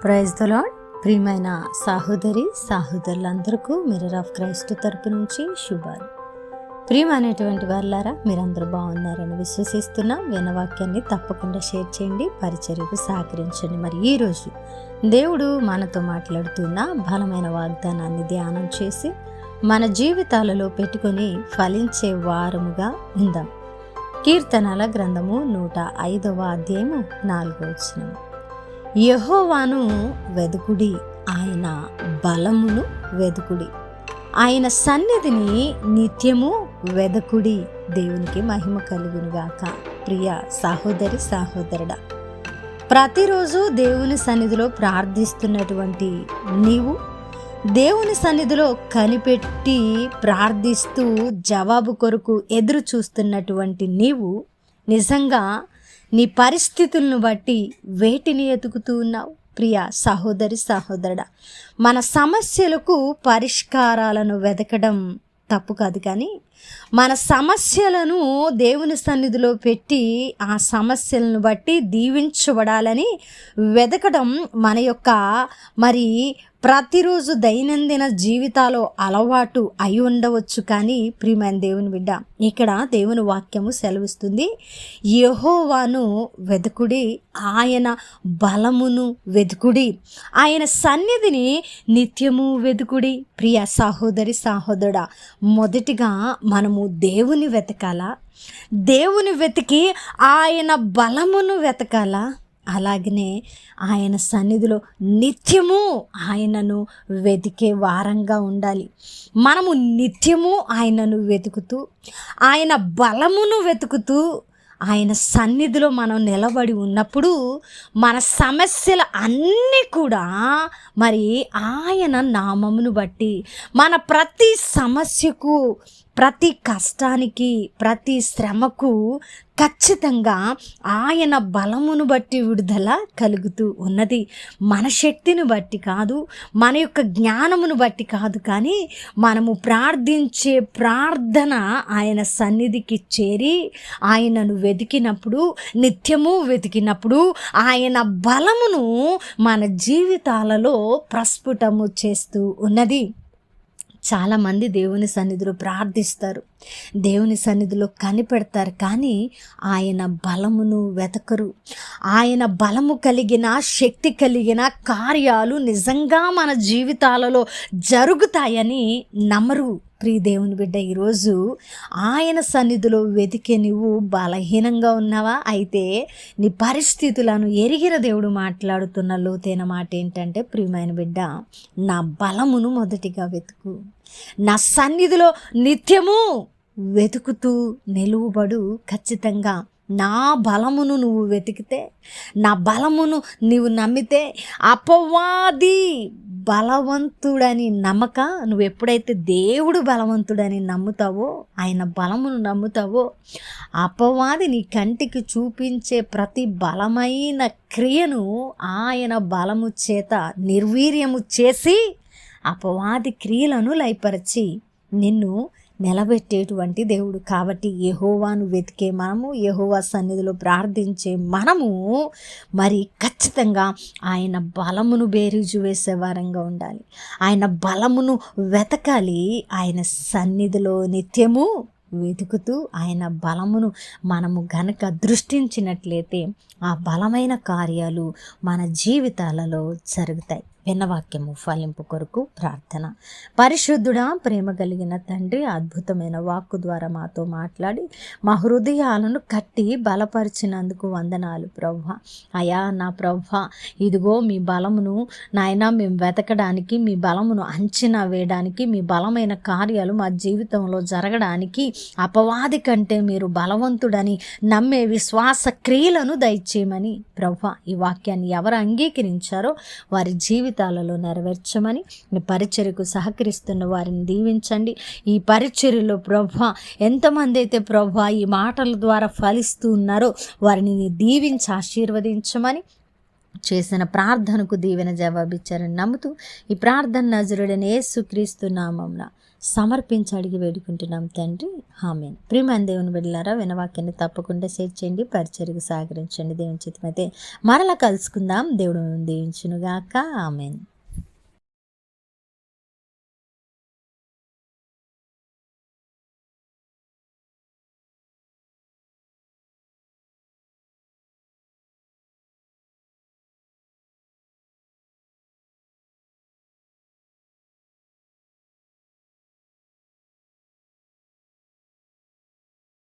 Praise the lord. ప్రియమైన సహోదరులందరికీ mirror of Christ తరపు నుంచి శుభాలు. ప్రియమైనటువంటి వారులారా, మీరందరూ బాగున్నారని విశ్వసిస్తున్నా. వినవాక్యాన్ని తప్పకుండా షేర్ చేయండి, పరిచర్యకు సహకరించండి. మరి ఈరోజు దేవుడు మనతో మాట్లాడుతున్న బలమైన వాగ్దానాన్ని ధ్యానం చేసి మన జీవితాలలో పెట్టుకొని ఫలించే వారముగా ఉందాం. కీర్తనల గ్రంథము 105వ అధ్యాయము 4వ వచనం. యెహోవాను వెదుకుడి, ఆయన బలమును వెదుకుడి, ఆయన సన్నిధిని నిత్యము వెదకుడి. దేవునికి మహిమ కలుగునుగాక. ప్రియ సహోదరుడా, ప్రతిరోజు దేవుని సన్నిధిలో ప్రార్థిస్తున్నటువంటి నీవు, దేవుని సన్నిధిలో కనిపెట్టి ప్రార్థిస్తూ జవాబు కొరకు ఎదురు చూస్తున్నటువంటి నీవు నిజంగా నీ పరిస్థితులను బట్టి వేటిని ఎతుకుతూ ఉన్నావు? ప్రియ సహోదరుడా, మన సమస్యలకు పరిష్కారాలను వెతకడం తప్పు కాదు, కానీ మన సమస్యలను దేవుని సన్నిధిలో పెట్టి ఆ సమస్యలను బట్టి దీవించబడాలని వెతకడం మన యొక్క ప్రతిరోజు దైనందిన జీవితాల్లో అలవాటు అయి ఉండవచ్చు. కానీ ప్రియమైన దేవుని బిడ్డ, ఇక్కడ దేవుని వాక్యము సెలవిస్తుంది, యెహోవాను వెతుకుడి, ఆయన బలమును వెతుకుడి, ఆయన సన్నిధిని నిత్యము వెతుకుడి. ప్రియ సహోదరుడా, మొదటిగా మనము దేవుని వెతకాలా? దేవుని వెతికి ఆయన బలమును వెతకాలా? అలాగనే ఆయన సన్నిధిలో నిత్యము ఆయనను వెతికే వారంగా ఉండాలి. మనము నిత్యము ఆయనను వెతుకుతూ, ఆయన బలమును వెతుకుతూ, ఆయన సన్నిధిలో మనం నిలబడి ఉన్నప్పుడు మన సమస్యలు అన్నీ కూడా ఆయన నామమును బట్టి మన ప్రతి సమస్యకు, ప్రతి కష్టానికి, ప్రతి శ్రమకు ఖచ్చితంగా ఆయన బలమును బట్టి విడుదల కలుగుతూ ఉన్నది. మన శక్తిని బట్టి కాదు, మన యొక్క జ్ఞానమును బట్టి కాదు, కానీ మనము ప్రార్థించే ప్రార్థన ఆయన సన్నిధికి చేరి ఆయనను వెతికినప్పుడు, నిత్యము వెతికినప్పుడు ఆయన బలమును మన జీవితాలలో ప్రస్ఫుటము చేస్తూ ఉన్నది. చాలామంది దేవుని సన్నిధిలో ప్రార్థిస్తారు, దేవుని సన్నిధిలో కనిపెడతారు, కానీ ఆయన బలమును వెతకరు. ఆయన బలము కలిగిన, శక్తి కలిగిన కార్యాలు నిజంగా మన జీవితాలలో జరుగుతాయని నమ్మరు. ప్రియ దేవుని బిడ్డ, ఈరోజు ఆయన సన్నిధిలో వెతికే నువ్వు బలహీనంగా ఉన్నావా? అయితే నీ పరిస్థితులను ఎరిగిన దేవుడు మాట్లాడుతున్న లోతైన మాట ఏంటంటే, ప్రియమైన బిడ్డ, నా బలమును మొదటిగా వెతుకు, నా సన్నిధిలో నిత్యము వెతుకుతూ నిలువబడు. ఖచ్చితంగా నా బలమును నువ్వు వెతికితే, నా బలమును నువ్వు నమ్మితే, అపవాది బలవంతుడని నమ్మక, నువ్వు ఎప్పుడైతే దేవుడు బలవంతుడని నమ్ముతావో, ఆయన బలమును నమ్ముతావో, అపవాది నీ కంటికి చూపించే ప్రతి బలమైన క్రియను ఆయన బలము చేత నిర్వీర్యము చేసి అపవాది క్రియలను లయపరిచి నిన్ను నిలబెట్టేటువంటి దేవుడు. కాబట్టి యెహోవాను వెతికే మనము, యెహోవా సన్నిధిలో ప్రార్థించే మనము ఖచ్చితంగా ఆయన బలమును బేరీజు వేసే వారంగా ఉండాలి. ఆయన బలమును వెతకాలి. ఆయన సన్నిధిలో నిత్యము వెతుకుతూ ఆయన బలమును మనము గనక దృష్టించినట్లయితే ఆ బలమైన కార్యాలు మన జీవితాలలో జరుగుతాయి. విన్నవాక్యము ఫలింపు కొరకు ప్రార్థన. పరిశుద్ధుడా, ప్రేమ కలిగిన తండ్రి, అద్భుతమైన వాక్కు ద్వారా మాతో మాట్లాడి మా హృదయాలను కట్టి బలపరిచినందుకు వందనాలు ప్రభువా. అయా నా ప్రభువా, ఇదిగో మీ బలమును నాయనా మేము వెతకడానికి, మీ బలమును అంచనా వేయడానికి, మీ బలమైన కార్యాలు మా జీవితంలో జరగడానికి అపవాది కంటే మీరు బలవంతుడని నమ్మే విశ్వాస క్రియలను దయచేయమని ప్రభువా, ఈ వాక్యాన్ని ఎవరు అంగీకరించారో వారి జీవితాలలో నెరవేర్చమని, మీ పరిచర్యకు సహకరిస్తున్న వారిని దీవించండి. ఈ పరిచర్యలో ప్రభువా, ఎంతమంది అయితే ప్రభువా ఈ మాటల ద్వారా ఫలిస్తూ ఉన్నారో వారిని దీవించి ఆశీర్వదించమని, చేసిన ప్రార్థనకు దీవెన జవాబిచ్చారని నమ్ముతూ ఈ ప్రార్థన నజరుడైన యేసుక్రీస్తు నామమున సమర్పించి అడిగి వేడుకుంటున్నాం తండ్రి, ఆమేన్. ప్రియమైన దేవుని బిడ్డలారా, వినవాక్యాన్ని తప్పకుండా షేర్ చేయండి, పరిచర్యకు సహకరించండి. దేవుని చిత్తమైతే మరలా కలుసుకుందాం. దేవుడు దీవించునుగాక. ఆమేన్.